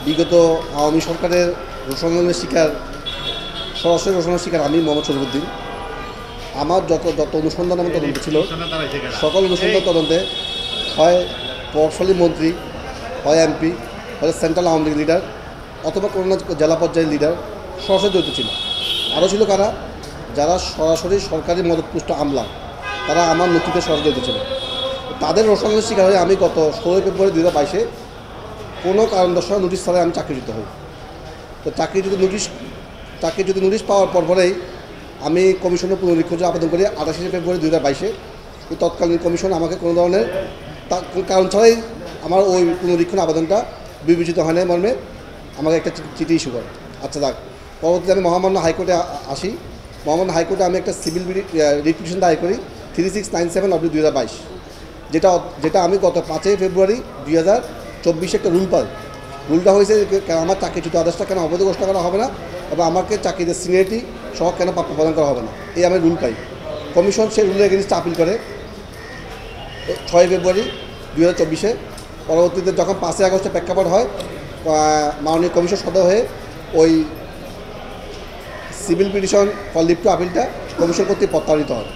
বিগত আওয়ামী সরকারের রোষণের শিকার, সরাসরি রোষণের শিকার আমি মোহাম্মদ শরীফুদ্দিন। আমার যত অনুসন্ধান এবং তদন্ত ছিল, সকল অনুসন্ধান তদন্তে হয় প্রভাবশালী মন্ত্রী, হয় এমপি, হয় সেন্ট্রাল আওয়ামী লীগ লিডার, অথবা কোনো জেলা পর্যায়ের লিডার সরাসরি জড়িত ছিল। আরও ছিল কারা, যারা সরাসরি সরকারি মদতপুষ্ট আমলা, তারা আমার নথিতে সরাসরি জড়িত ছিল। তাদের রোষণের শিকার হয়ে আমি গত 16 ফেব্রুয়ারি 2022-এ কোনো কারণ দর্শায় নোটিশ ছাড়াই আমি চাকরিচ্যুত হই। তো চাকরিচ্যুত নোটিশ পাওয়ার পরেই আমি কমিশনের পুনরীক্ষণের আবেদন করি 28 ফেব্রুয়ারি 2022-এ। এই তৎকালীন কমিশন আমাকে কোনো ধরনের কারণ ছাড়াই আমার ওই পুনরীক্ষণ আবেদনটা বিবেচিত হয় না মর্মে আমাকে একটা চিঠি ইস্যু করে। আচ্ছা যাক, পরবর্তীতে আমি মহামান্য হাইকোর্টে আসি। মহামান্য হাইকোর্টে আমি একটা সিভিল রিট পিটিশন দায়ের করি 3697/2022, যেটা আমি গত 5 ফেব্রুয়ারি 2024 একটা রুল পাই। রুলটা হয়েছে আমার চাকরিচ্যুত আদেশটা কেন অবৈধ ঘোষণা করা হবে না এবং আমাকে চাকরিতে সিনিয়রিটি সহ কেন প্রাপ্য প্রদান করা হবে না, এই আমি রুল পাই। কমিশন সেই রুলের এগেইনস্টে আপিল করে 6 ফেব্রুয়ারি 2024-এ। পরবর্তীতে যখন 5 আগস্টে প্রেক্ষাপট হয়, মাননীয় কমিশন সদস্য হয়ে ওই civil petition for leave to আপিলটা কমিশন কর্তৃক প্রত্যাহারিত হয়।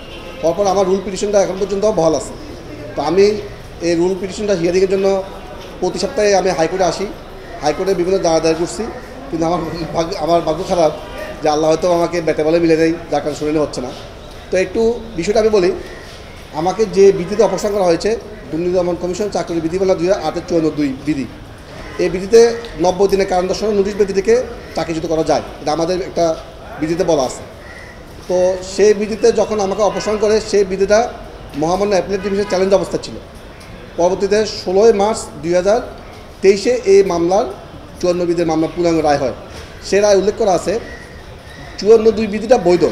তারপর আমার রুল পিটিশনটা এখন পর্যন্ত বহাল আছে। তো আমি এই রুল পিটিশনটা হিয়ারিংয়ের জন্য প্রতি সপ্তাহে আমি হাইকোর্টে আসি। হাইকোর্টে বিভিন্ন দায়ের করছি, কিন্তু আমার ভাগ্য খারাপ যে আল্লাহ হয়তো আমাকে বেটে বলে মিলে নেই, যার কারণে শুনানি হচ্ছে না। তো একটু বিষয়টা আমি বলি। আমাকে যে বিধিতে অপসারণ করা হয়েছে, দুর্নীতি দমন কমিশন চাকরি বিধিমালা 2008-54 বিধি, এই বিধিতে 90 দিনের কারণ দর্শানোর নোটিশ ব্যক্তি থেকে চাকরিচ্যুত করা যায়, এটা আমাদের একটা বিধিতে বলা আছে। তো সেই বিধিতে যখন আমাকে অপসারণ করে, সেই বিধিটা মহামান্য অ্যাপিলেট ডিভিশনের চ্যালেঞ্জ অবস্থা ছিল। পরবর্তীতে 16 মার্চ 2023-এ এই মামলার 54 বিধির মামলা পূর্ণাঙ্গ রায় হয়। সে রায় উল্লেখ করা আছে 54 বিধিটা বৈধ,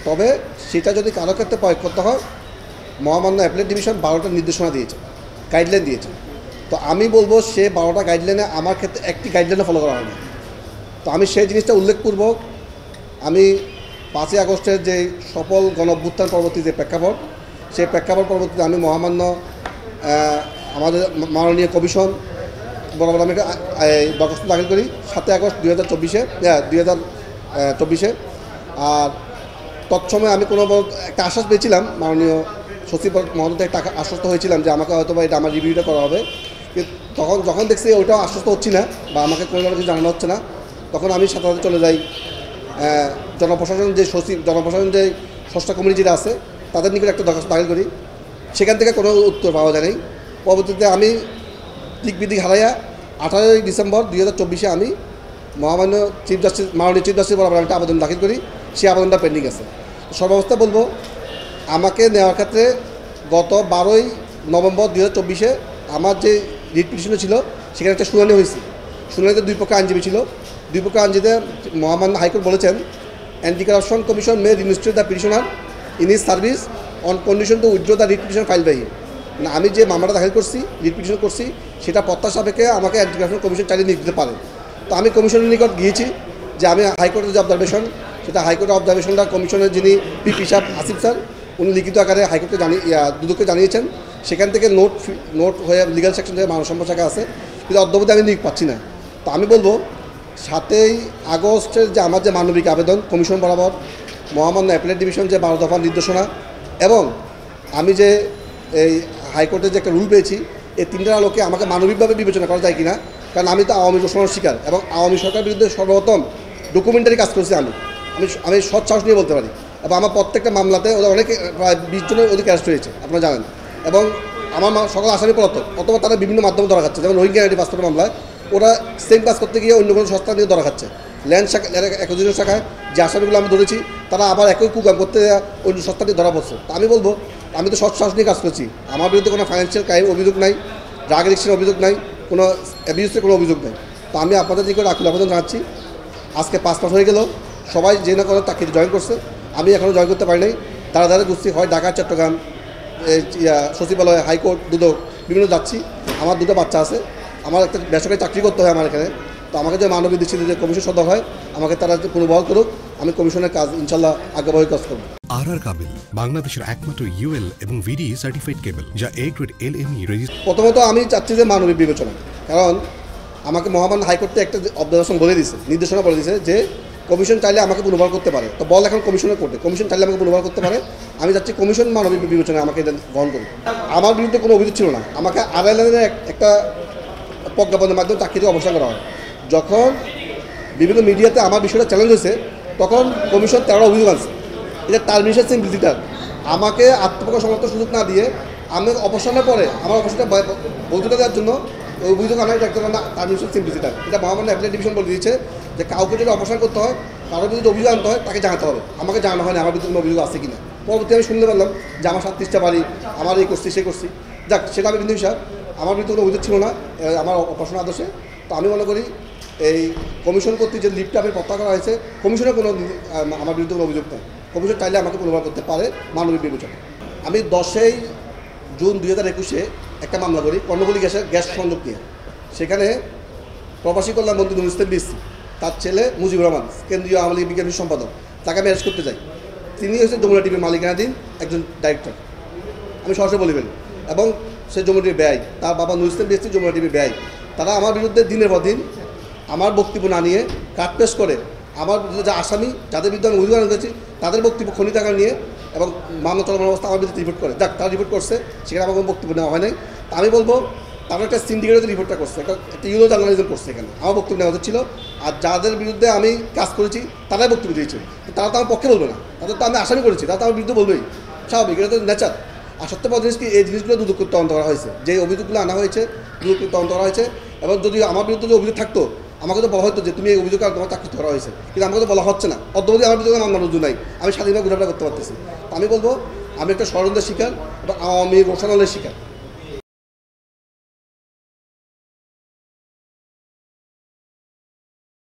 তবে সেটা যদি কারো ক্ষেত্রে প্রয়োগ করতে হয়, মহামান্য অ্যাপিলেট ডিভিশন 12টা নির্দেশনা দিয়েছে, গাইডলাইন দিয়েছে। তো আমি বলবো সে 12টা গাইডলাইনে আমার ক্ষেত্রে একটি গাইডলাইনে ফলো করা হয়নি। তো আমি সেই জিনিসটা উল্লেখপূর্বক আমি 5 আগস্টের যে সফল গণ-অভ্যুত্থান পরবর্তী যে প্রেক্ষাপট, সেই প্রেক্ষাপট পরবর্তীতে আমি মহামান্য আমাদের মাননীয় কমিশন বরাবর আমি একটা দরখাস্ত দাখিল করি 7 আগস্ট 2024-এ। আর তৎসময় আমি কোনো একটা আশ্বাস পেয়েছিলাম, মাননীয় সচিব মহোদয় একটা আশ্বস্ত হয়েছিলাম যে আমাকে হয়তো বা এটা আমার রিভিউটা করা হবে। কিন্তু যখন দেখছি ওইটাও আশ্বস্ত হচ্ছি না বা আমাকে কোনো কিছু জানানো হচ্ছে না, তখন আমি সাথে সাথে চলে যাই জনপ্রশাসন যে ষষ্ঠ কমিটি যেটা আছে, তাদের নিকট একটা দরখাস্ত দাখিল করি। সেখান থেকে কোনো উত্তর পাওয়া যায় নাই। পরবর্তীতে আমি দিক হারাইয়া 18 ডিসেম্বর 2024-এ আমি মাননীয় চিফ জাস্টিস বরাবর একটা আবেদন দাখিল করি। সেই আবেদনটা পেন্ডিং আছে। সর্বাবস্থা বলবো, আমাকে নেওয়ার ক্ষেত্রে গত 12 নভেম্বর 2024-এ আমার যে রিট পিটিশন ছিল, সেখানে একটা শুনানি হয়েছে। শুনানিতে 2 পক্ষের আইনজীবী ছিল। 2 পক্ষের আইনজীবীতে মহামান্য হাইকোর্ট বলেছেন, anti corruption commission may reinstate the petitioner in his service on condition to withdraw the writ petition filed by him. মানে আমি যে মামলাটা দাখিল করছি, রিট পিটিশন করছি, সেটা প্রত্যাশা সাপেক্ষে আমাকে অ্যান্টি কারাপশন কমিশন চালিয়ে নিতে পারে। তো আমি কমিশনের নিকট গিয়েছি যে আমি হাইকোর্টের যে অবজারভেশন, সেটা হাইকোর্টের অবজারভেশনটা কমিশনের যিনি পিপি সাহেব আসিফ স্যার, উনি লিখিত আকারে হাইকোর্টকে দুদককে জানিয়েছেন। সেখান থেকে নোট হয়ে লিগাল সেকশন থেকে মানব সম্পদ শাখা আছে, কিন্তু অদ্যাবধি আমি লিখ পাচ্ছি না। তো আমি বলবো 7 আগস্টের যে আমার যে মানবিক আবেদন কমিশন বরাবর, মহামান্য অ্যাপিলেট ডিভিশন যে 12 দফার নির্দেশনা, এবং আমি যে এই হাইকোর্টের যে একটা রুল পেয়েছি, এই 3টার আলোকে আমাকে মানবিকভাবে বিবেচনা করা যায় কিনা। কারণ আমি তো আওয়ামী রোষণের শিকার এবং আওয়ামী সরকারের বিরুদ্ধে সর্বপ্রথম ডকুমেন্টারি কাজ করছি আমি সৎ সাহস নিয়ে বলতে পারি। এবং আমার প্রত্যেকটা মামলাতে ওরা অনেক প্রায় 20 জনের অধিক অ্যারেস্ট হয়েছে, আপনারা জানেন। এবং আমার সকল আসামি পলাতক, অথবা তারা বিভিন্ন মাধ্যমে ধরা খাচ্ছে। যেমন রোহিঙ্গা আইডি পাসপোর্টের মামলায় ওরা সেম কাজ করতে গিয়ে অন্য কোনো সংস্থা নিয়ে ধরা খাচ্ছে। ল্যান্ড শাখা একজনের শাখায় যে আসামিগুলো আমি ধরেছি, তারা আবার একই কুকাম করতে অন্য সংস্থা নিয়ে ধরা পড়ছে। তো আমি বলবো, আমি তো সৎ সাহস নিয়ে কাজ করছি। আমার বিরুদ্ধে কোনো ফাইন্যান্সিয়াল ক্রাইম অভিযোগ নাই, ড্রাগ এডিকশনের অভিযোগ নাই, কোনো অ্যাবিউসের কোনো অভিযোগ নাই। তো আমি আপনাদের নিকট আকুল আবেদন জানাচ্ছি। আজকে 5 মাস হয়ে গেল, সবাই যে না করে তাকে জয়েন করছে, আমি এখনও জয়েন করতে পারি নাই। তারা ঘুরছি, হয় ঢাকা, চট্টগ্রাম, সচিবালয়, হাইকোর্ট, দুদক বিভিন্ন যাচ্ছি। আমার 2টা বাচ্চা আছে, আমার একটা বেসরকারি চাকরি করতে হয় আমার এখানে। তো আমাকে যে মানবিক দৃষ্টিতে যে কমিশন সদস্য হয়, আমাকে তারা পুনর্বহাল করুক। আমি কমিশনের কাজ ইনশাল্লাহ আগ্রহী কাজ করব। আর কাবিল বাংলাদেশের একমাত্র ইউএল এবং ভিডি সার্টিফাইড কেবল, যা A গ্রেড LME রেজিস্ট্রেশন। প্রথমত আমি চাচ্ছি যে মানবিক বিবেচনা, কারণ আমাকে মহামান্য হাইকোর্টে একটা অবজারভেশন বলে দিয়েছে, নির্দেশনা বলে দিয়েছে যে কমিশন চাইলে আমাকে পুনর্বার করতে পারে। তো বল এখন কমিশনের কোর্টে, কমিশন চাইলে আমাকে পুনর্বার করতে পারে। আমি যাচ্ছি কমিশন মানবিক বিবেচনায় আমাকে এটা গ্রহণ করি। আমার বিরুদ্ধে কোনো অভিযোগ ছিল না, আমাকে আড়াইলাইনের একটা প্রজ্ঞাপনের মাধ্যমে চাকরি থেকে অবসর করা হয়। যখন বিভিন্ন মিডিয়াতে আমার বিষয়টা চ্যালেঞ্জ হয়েছে তখন কমিশন 13 অভিযোগ আনছে। এটা টার্মিনেশন সিম্পলিসিটার আমাকে আত্মপ্রকাশ সমর্থন সুযোগ না দিয়ে আমি অবসরের পরে আমার অবসরটা বৈধতা দেওয়ার জন্য ওই অভিযোগ আনা একটা টার্মিনেশন সিম্পলিসিটার। এটা মহামান্য অ্যাপিলেট ডিভিশন বলে দিয়েছে যে কাউকে যদি অবসর করতে হয়, কারোর বিরুদ্ধে অভিযোগ আনতে হয়, তাকে জানাতে হবে। আমাকে জানানো হয়নি আমার বিরুদ্ধে কোনো অভিযোগ আছে কিনা। পরবর্তী আমি শুনতে পারলাম যে আমার 37টা বাড়ি, আমার এই করছি সে করছি। যাক, সেটা আমি কিন্তু বিষয়, আমার বিরুদ্ধে কোনো অভিযোগ ছিল না আমার অপারেশন আদর্শে। তো আমি মনে করি এই কমিশন কর্তৃক যে লিফটটা আমি প্রত্যাহার করা হয়েছে, কমিশনের কোনো আমার বিরুদ্ধে কোনো অভিযোগ নেই। কমিশন চাইলে আমাকে পুনর্বার করতে পারে মানবিক বিবেচনা। আমি 10 জুন 2021 একটা মামলা করি কর্ণফুলী গ্যাস সংযোগ নিয়ে। সেখানে প্রবাসী কল্যাণ মন্ত্রী নুরুল ইসলাম বিসি, তার ছেলে মুজিবুর রহমান কেন্দ্রীয় আওয়ামী লীগ বিজ্ঞানী সম্পাদক, তাকে আমি অ্যারেস্ট করতে যাই। তিনি হচ্ছে যমুনা টিভির মালিকানাধীন একজন ডাইরেক্টর, আমি সরাসরি বলি ফেলি। এবং সে যমুনা টিভির ব্যয়, তার বাবা নুরুল ইসলাম বিসি যমুনা টিভির ব্যয়। তারা আমার বিরুদ্ধে দিনের পর দিন আমার বক্তব্য না নিয়ে কাট পেশ করে আমার বিরুদ্ধে যে আসামি যাদের বিরুদ্ধে আমি অভিযোগ করেছি তাদের বক্তব্য খনিত আকার নিয়ে এবং মামলা চলমান অবস্থা আমার বিরুদ্ধে রিপোর্ট করে। যাক, তারা রিপোর্ট করছে, সেখানে আমার কোনো বক্তব্য নেওয়া হয় নাই। আমি বলবো তারা একটা সিন্ডিকেটের রিপোর্টটা করছে, একটা ইউরো জার্নালিজম করছে, এখানে আমার বক্তব্য নেওয়া ছিল। আর যাদের বিরুদ্ধে আমি কাজ করেছি তারাই বক্তব্য দিয়েছে, তারা তো আমার পক্ষে বলবে না, তাদের তো আমি আসামি করেছি, তারা তো আমার বিরুদ্ধে বলবেই, স্বাভাবিক, এটা তো নেচার। আর সত্যি জিনিস কি, এই জিনিসগুলো দুদক তদন্ত করা হয়েছে, যে অভিযোগগুলো আনা হয়েছে দুদক তদন্ত করা হয়েছে। এবং যদি আমার বিরুদ্ধে যে অভিযোগ থাকতো আমাকে তো বলা হতো যে তুমি এই অভিযোগ আর তোমার চাকরি করা হয়েছে, কিন্তু আমাকে তো বলা হচ্ছে না। অদ্যবধি আমার বিরুদ্ধে মামলা রুজু নাই, আমি স্বাধীনভাবে ঘোরাফেরা করতে পারতেছি। আমি বলবো আমি একটা ষড়যন্ত্রের শিকার এবং আওয়ামী রোশনালের শিকার।